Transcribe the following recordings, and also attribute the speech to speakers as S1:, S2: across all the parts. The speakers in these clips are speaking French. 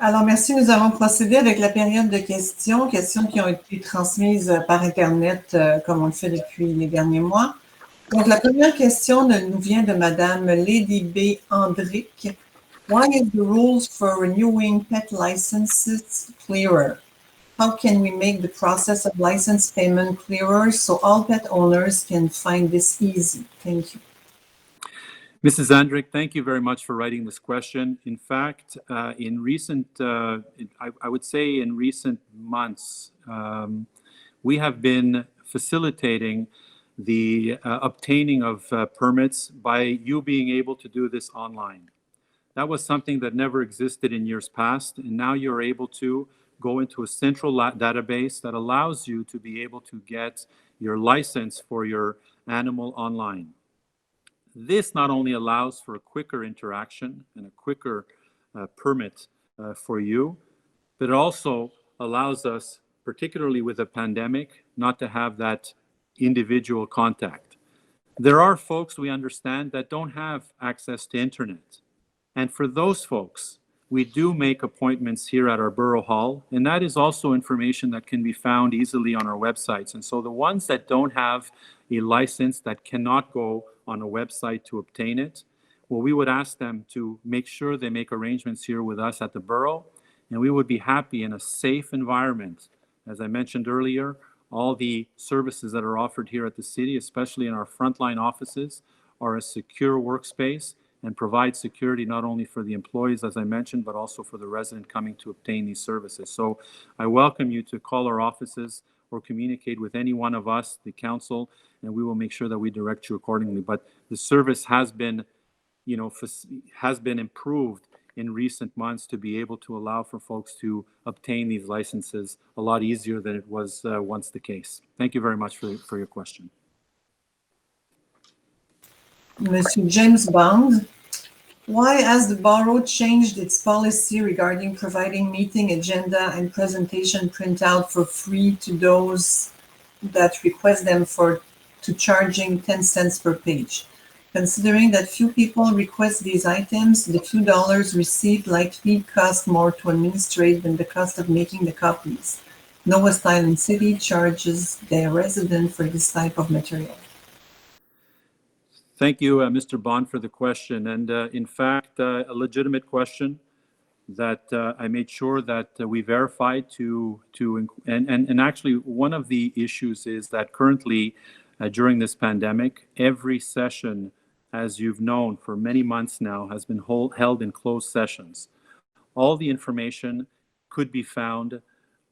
S1: Alors, merci. Nous allons procéder avec la période de questions qui ont été transmises par Internet, comme on le fait depuis les derniers mois. Donc, la première question nous vient de Madame Lady B. Andrick. Why is the rules for renewing pet licenses clearer? How can we make the process of license payment clearer so all pet owners can find this easy? Thank you.
S2: Mrs. Andrick, thank you very much for writing this question. In fact, in recent, I would say in recent months, we have been facilitating the obtaining of permits by you being able to do this online. That was something that never existed in years past, and now you're able to go into a central database that allows you to be able to get your license for your animal online. This not only allows for a quicker interaction and a quicker permit for you, but it also allows us, particularly with a pandemic, not to have that individual contact. There are folks, we understand, that don't have access to internet. And for those folks, we do make appointments here at our Borough Hall, and that is also information that can be found easily on our websites. And so the ones that don't have a license, that cannot go on a website to obtain it, well, we would ask them to make sure they make arrangements here with us at the Borough, and we would be happy in a safe environment. As I mentioned earlier, all the services that are offered here at the city, especially in our frontline offices, are a secure workspace and provide security not only for the employees, as I mentioned, but also for the resident coming to obtain these services. So I welcome you to call our offices or communicate with any one of us, the council, and we will make sure that we direct you accordingly. But the service has been, has been improved in recent months to be able to allow for folks to obtain these licenses a lot easier than it was once the case. Thank you very much for your question.
S1: Monsieur James Bond, why has the borough changed its policy regarding providing meeting agenda and presentation printout for free to those that request them to charging 10 cents per page? Considering that few people request these items, the few dollars received likely cost more to administrate than the cost of making the copies. No West Island City charges their resident for this type of material.
S2: Thank you, Mr. Bond, for the question. And in fact, a legitimate question that I made sure that we verified and actually one of the issues is that currently during this pandemic, every session, as you've known for many months now, has been held in closed sessions. All the information could be found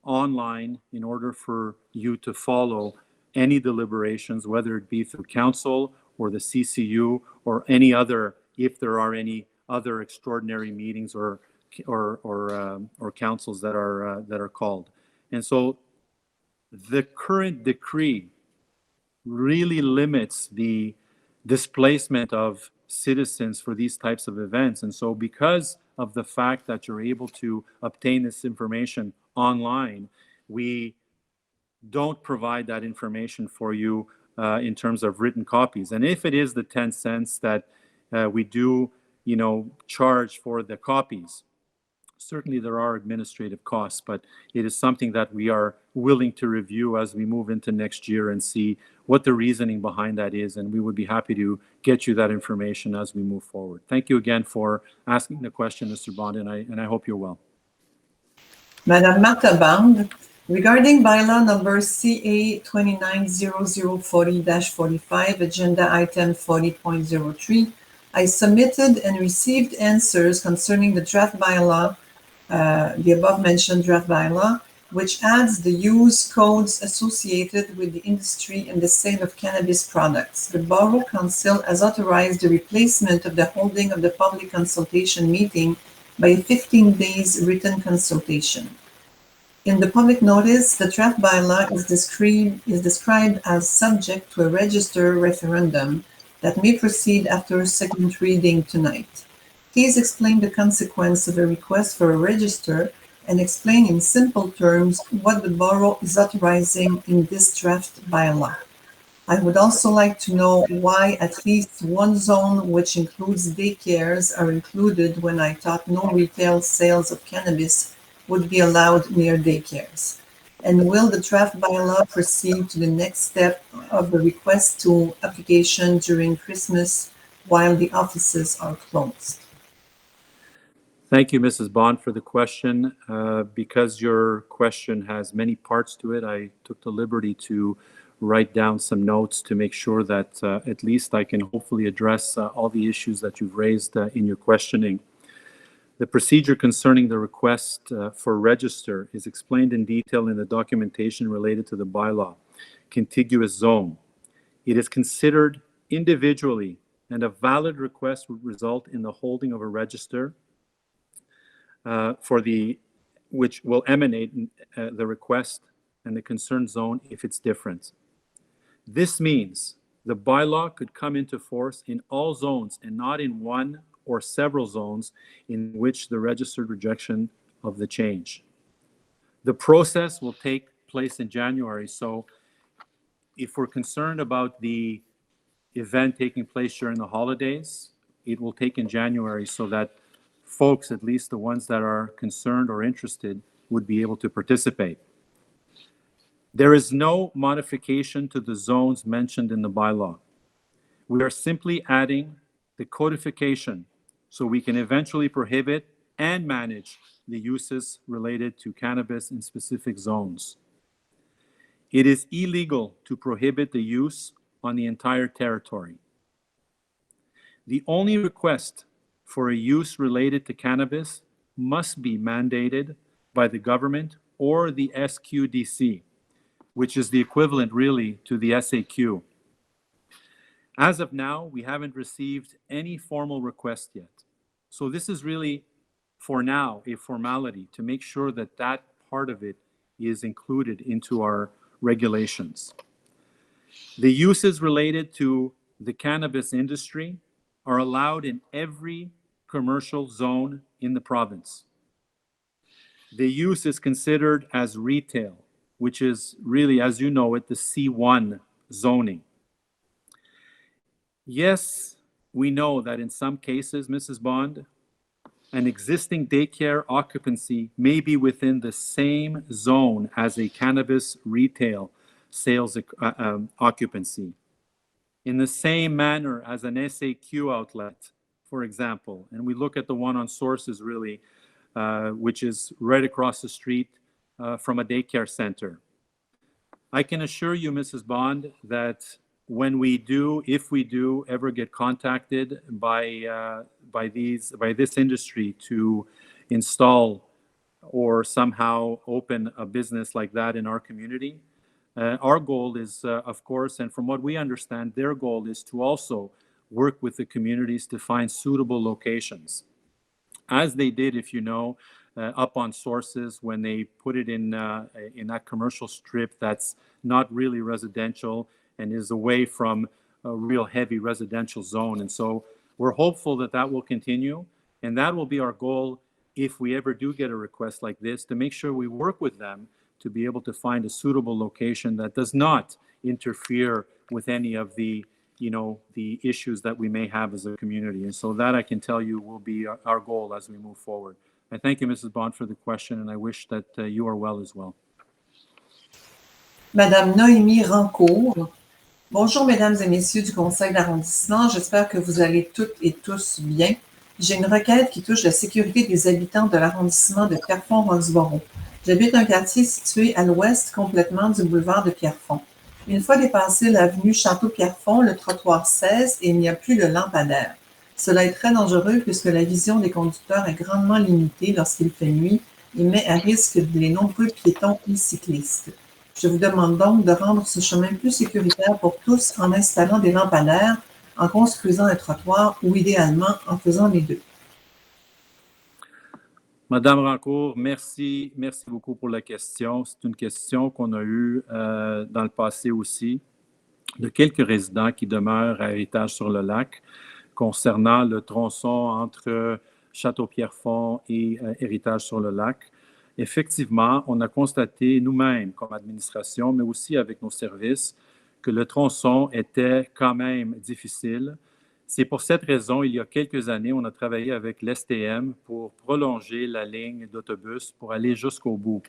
S2: online in order for you to follow any deliberations, whether it be through council or the CCU or any other, if there are any other extraordinary meetings or councils that are called. And so the current decree really limits the displacement of citizens for these types of events. And so because of the fact that you're able to obtain this information online, we don't provide that information for you in terms of written copies. And if it is the 10 cents that we do, charge for the copies, certainly there are administrative costs, but it is something that we are willing to review as we move into next year and see what the reasoning behind that is. And we would be happy to get you that information as we move forward. Thank you again for asking the question, Mr. Bond, and I hope you're well. Madame
S1: Martha Bond, regarding bylaw number CA 290040-45, agenda item 40.03, I submitted and received answers concerning the draft bylaw, the above-mentioned draft bylaw, which adds the use codes associated with the industry and the sale of cannabis products. The Borough Council has authorized the replacement of the holding of the public consultation meeting by a 15 days written consultation. In the public notice, the draft bylaw is described as subject to a register referendum that may proceed after second reading tonight. Please explain the consequence of a request for a register and explain in simple terms what the borough is authorizing in this draft bylaw. I would also like to know why at least one zone, which includes daycares, are included when I thought no retail sales of cannabis would be allowed near daycares. And will the draft bylaw proceed to the next step of the request to application during Christmas while the offices are closed?
S2: Thank you, Mrs. Bond, for the question. Because your question has many parts to it, I took the liberty to write down some notes to make sure that at least I can hopefully address all the issues that you've raised in your questioning. The procedure concerning the request for register is explained in detail in the documentation related to the bylaw, contiguous zone. It is considered individually, and a valid request would result in the holding of a register which will emanate the request and the concerned zone if it's different. This means the bylaw could come into force in all zones and not in one or several zones in which the registered rejection of the change. The process will take place in January, so if we're concerned about the event taking place during the holidays, it will take in January so that folks, at least the ones that are concerned or interested, would be able to participate. There is no modification to the zones mentioned in the bylaw. We are simply adding the codification so we can eventually prohibit and manage the uses related to cannabis in specific zones. It is illegal to prohibit the use on the entire territory. The only request for a use related to cannabis must be mandated by the government or the SQDC, which is the equivalent really to the SAQ. As of now, we haven't received any formal request yet. So this is really, for now, a formality to make sure that that part of it is included into our regulations. The uses related to the cannabis industry are allowed in every commercial zone in the province. The use is considered as retail, which is really, as you know it, the C1 zoning. Yes, we know that in some cases, Mrs. Bond, an existing daycare occupancy may be within the same zone as a cannabis retail sales occupancy. In the same manner as an SAQ outlet, for example, and we look at the one on Sources really, which is right across the street from a daycare center. I can assure you, Mrs. Bond, that when we do, if we do ever get contacted by this industry to install or somehow open a business like that in our community, our goal is, of course, and from what we understand, their goal is to also work with the communities to find suitable locations. As they did, if you know, up on Sources when they put it in that commercial strip that's not really residential and is away from a real heavy residential zone. And so we're hopeful that that will continue, and that will be our goal if we ever do get a request like this, to make sure we work with them to be able to find a suitable location that does not interfere with any of the, the issues that we may have as a community. And so that I can tell you will be our goal as we move forward. I thank you, Mrs. Bond, for the question, and I wish that you are well as well.
S1: Madame Noémie Rancourt. Bonjour, mesdames et messieurs du conseil d'arrondissement. J'espère que vous allez toutes et tous bien. J'ai une requête qui touche la sécurité des habitants de l'arrondissement de Pierrefonds-Roxboro. J'habite un quartier situé à l'ouest complètement du boulevard de Pierrefonds. Une fois dépassé l'avenue Château-Pierrefonds, le trottoir cesse et il n'y a plus de lampadaire. Cela est très dangereux puisque la vision des conducteurs est grandement limitée lorsqu'il fait nuit et met à risque les nombreux piétons et cyclistes. Je vous demande donc de rendre ce chemin plus sécuritaire pour tous en installant des lampadaires, en construisant un trottoir ou idéalement en faisant les deux.
S2: Madame Rancourt, merci beaucoup pour la question. C'est une question qu'on a eue dans le passé aussi de quelques résidents qui demeurent à Héritage-sur-le-Lac concernant le tronçon entre Château-Pierrefonds et Héritage-sur-le-Lac. Effectivement, on a constaté nous-mêmes comme administration, mais aussi avec nos services, que le tronçon était quand même difficile. C'est pour cette raison, il y a quelques années, on a travaillé avec l'STM pour prolonger la ligne d'autobus pour aller jusqu'au bout.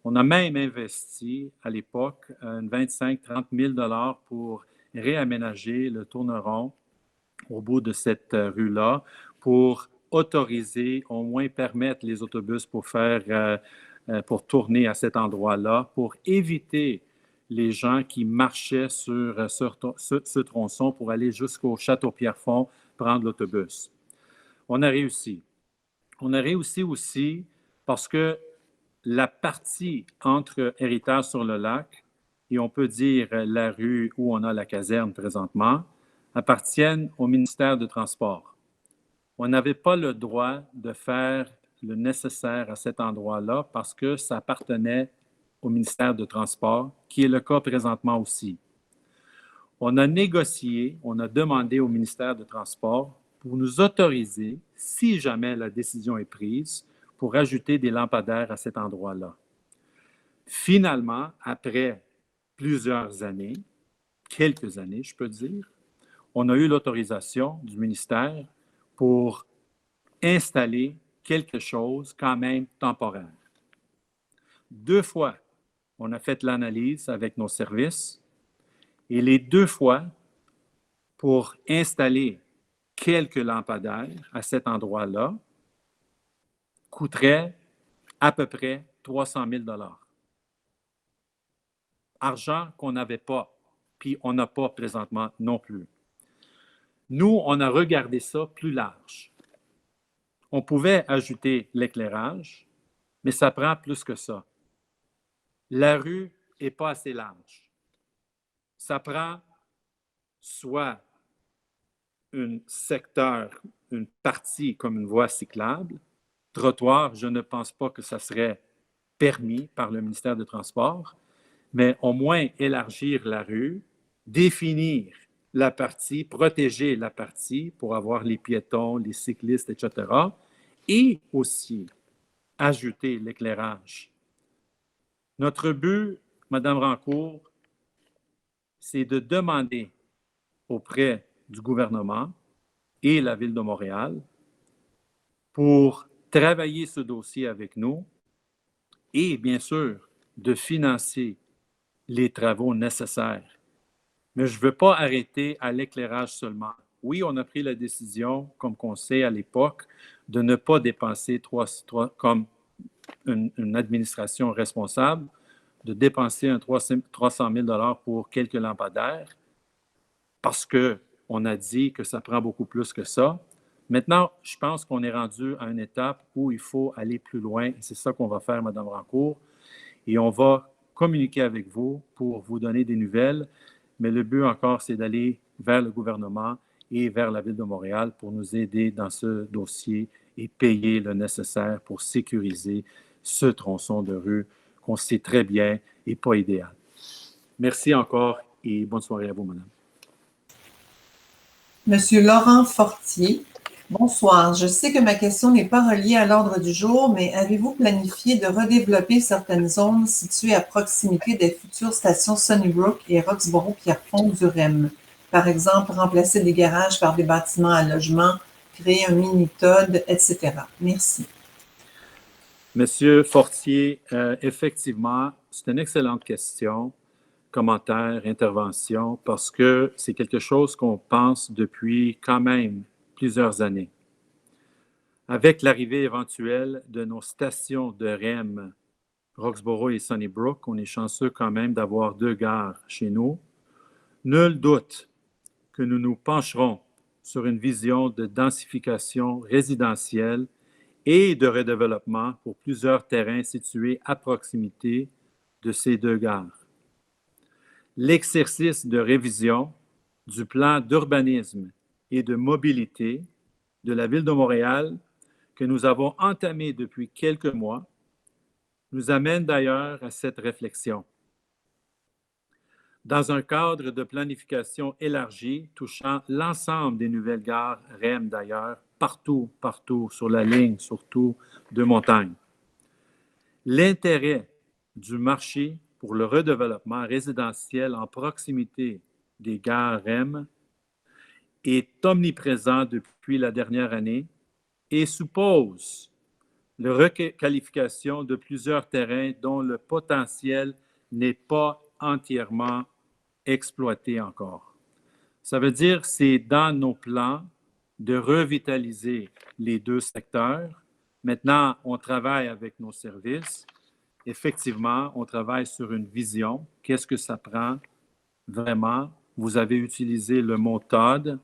S2: On a même investi à l'époque 25-30 000 $ pour réaménager le tourneron au bout de cette rue-là pour autoriser, au moins permettre les autobus pour tourner à cet endroit-là, pour éviter les gens qui marchaient sur ce tronçon pour aller jusqu'au Château-Pierrefonds prendre l'autobus. On a réussi. On a réussi aussi parce que la partie entre Héritage-sur-le-Lac et on peut dire la rue où on a la caserne présentement appartiennent au ministère du Transport. On n'avait pas le droit de faire le nécessaire à cet endroit-là parce que ça appartenait au ministère du Transport, qui est le cas présentement aussi. On a négocié, on a demandé au ministère du Transport pour nous autoriser, si jamais la décision est prise, pour ajouter des lampadaires à cet endroit-là. Finalement, après plusieurs années, quelques années, je peux dire, on a eu l'autorisation du ministère pour installer quelque chose quand même temporaire. 2 fois, on a fait l'analyse avec nos services et les 2 fois, pour installer quelques lampadaires à cet endroit-là, coûterait à peu près 300 000 $. Argent qu'on n'avait pas, puis on n'a pas présentement non plus. Nous, on a regardé ça plus large. On pouvait ajouter l'éclairage, mais ça prend plus que ça. La rue n'est pas assez large. Ça prend soit un secteur, une partie comme une voie cyclable. Trottoir, je ne pense pas que ça serait permis par le ministère des Transports, mais au moins élargir la rue, définir la partie, protéger la partie pour avoir les piétons, les cyclistes, etc. Et aussi ajouter l'éclairage. Notre but, Mme Rancourt, c'est de demander auprès du gouvernement et la Ville de Montréal pour travailler ce dossier avec nous et, bien sûr, de financer les travaux nécessaires. Mais je ne veux pas arrêter à l'éclairage seulement. Oui, on a pris la décision, comme conseil à l'époque, de ne pas dépenser comme une administration responsable, de dépenser 300 000 $ pour quelques lampadaires parce qu'on a dit que ça prend beaucoup plus que ça. Maintenant, je pense qu'on est rendu à une étape où il faut aller plus loin. C'est ça qu'on va faire, Mme Rancourt. Et on va communiquer avec vous pour vous donner des nouvelles. Mais le but encore, c'est d'aller vers le gouvernement et vers la Ville de Montréal pour nous aider dans ce dossier et payer le nécessaire pour sécuriser ce tronçon de rue qu'on sait très bien n'est pas idéal. Merci encore et bonne soirée à vous, madame.
S1: Monsieur Laurent Fortier, bonsoir. Je sais que ma question n'est pas reliée à l'ordre du jour, mais avez-vous planifié de redévelopper certaines zones situées à proximité des futures stations Sunnybrook et Roxborough-Pierrefonds du REM? Par exemple, remplacer des garages par des bâtiments à logement, créer un mini-TOD, etc. Merci.
S2: Monsieur Fortier, effectivement, c'est une excellente question, commentaire, intervention, parce que c'est quelque chose qu'on pense depuis quand même plusieurs années. Avec l'arrivée éventuelle de nos stations de REM, Roxborough et Sunnybrook, on est chanceux quand même d'avoir 2 gares chez nous. Nul doute que nous nous pencherons sur une vision de densification résidentielle et de redéveloppement pour plusieurs terrains situés à proximité de ces 2 gares. L'exercice de révision du plan d'urbanisme et de mobilité de la Ville de Montréal que nous avons entamé depuis quelques mois nous amène d'ailleurs à cette réflexion. Dans un cadre de planification élargie touchant l'ensemble des nouvelles gares REM d'ailleurs, partout sur la ligne, surtout de montagne. L'intérêt du marché pour le redéveloppement résidentiel en proximité des gares REM est omniprésent depuis la dernière année et suppose la requalification de plusieurs terrains dont le potentiel n'est pas entièrement exploité encore. Ça veut dire que c'est dans nos plans de revitaliser les deux secteurs. Maintenant, on travaille avec nos services. Effectivement, on travaille sur une vision. Qu'est-ce que ça prend vraiment? Vous avez utilisé le mot TOD.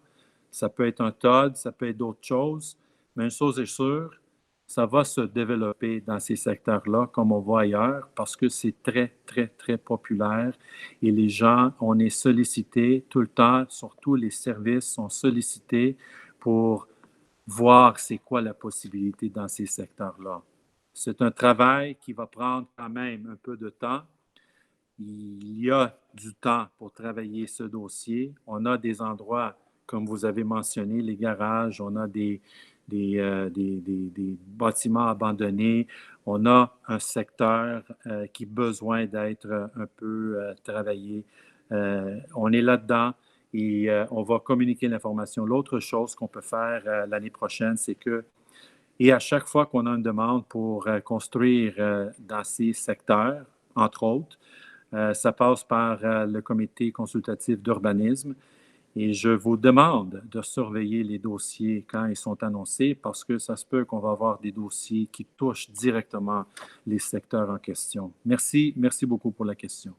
S2: Ça peut être un TOD, ça peut être d'autres choses. Mais une chose est sûre, ça va se développer dans ces secteurs-là comme on voit ailleurs parce que c'est très, très, très populaire et les gens, on est sollicités tout le temps, surtout les services sont sollicités pour voir c'est quoi la possibilité dans ces secteurs-là. C'est un travail qui va prendre quand même un peu de temps. Il y a du temps pour travailler ce dossier. On a des endroits, comme vous avez mentionné, les garages, on a des bâtiments abandonnés, on a un secteur qui a besoin d'être un peu travaillé. On est là-dedans et on va communiquer l'information. L'autre chose qu'on peut faire l'année prochaine, c'est que, et à chaque fois qu'on a une demande pour construire dans ces secteurs, entre autres, ça passe par le comité consultatif d'urbanisme et je vous demande de surveiller les dossiers quand ils sont annoncés parce que ça se peut qu'on va avoir des dossiers qui touchent directement les secteurs en question. Merci beaucoup pour la question.